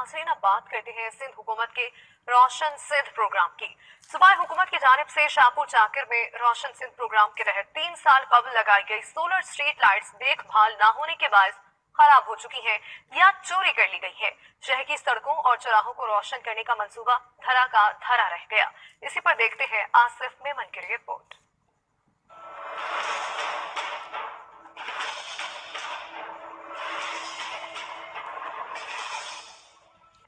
नाज़रीन अब बात करते हैं सिंध हुकूमत के रोशन सिंध प्रोग्राम की। सूबाई हुकूमत की जानिब से शाहपुर चाकर में रोशन सिंध प्रोग्राम के तहत 3 साल कबल लगाई गई सोलर स्ट्रीट लाइट्स देखभाल न होने के बायस खराब हो चुकी हैं या चोरी कर ली गई है। शहर की सड़कों और चौराहों को रोशन करने का मंसूबा धरा का धरा रह गया। इसी पर देखते हैं आसिफ मेमन की रिपोर्ट।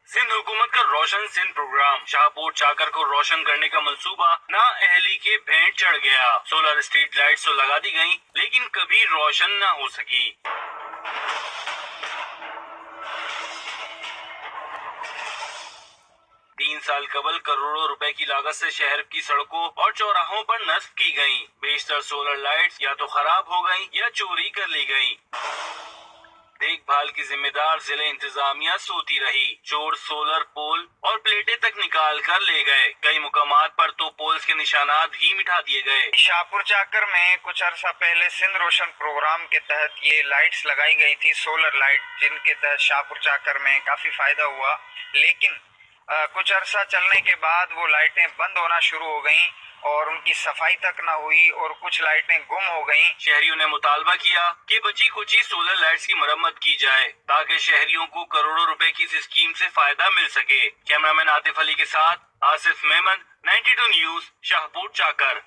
सिंध हुकूमत का रोशन सिंध प्रोग्राम शाहपुर चाकर को रोशन करने का मंसूबा ना अहली के भेंट चढ़ गया। सोलर स्ट्रीट लाइट्स तो लगा दी गयी लेकिन कभी रोशन ना हो सकी। 3 साल कबल करोड़ों रुपए की लागत से शहर की सड़कों और चौराहों पर नस्ब की गयी। बेशतर सोलर लाइट्स या तो खराब हो गयी या चोरी कर ली गयी। देखभाल की जिम्मेदार जिले इंतजामिया सोती रही। चोर सोलर पोल और प्लेटें तक निकाल कर ले गए। कई मुकामात पर तो पोल्स के निशानात ही मिटा दिए गए। शाहपुर चाकर में कुछ अरसा पहले सिंध रोशन प्रोग्राम के तहत ये लाइट्स लगाई गई थी, सोलर लाइट, जिनके तहत शाहपुर चाकर में काफी फायदा हुआ। लेकिन कुछ अरसा चलने के बाद वो लाइटें बंद होना शुरू हो गईं और उनकी सफाई तक न हुई और कुछ लाइटें गुम हो गईं। शहरियों ने मुतालबा किया कि बची कुची सोलर लाइट्स की मरम्मत की जाए ताकि शहरियों को करोड़ों रुपए की इस स्कीम से फायदा मिल सके। कैमरामैन आतिफ अली के साथ आसिफ मेमन, 92 न्यूज़, शाहपुर चाकर।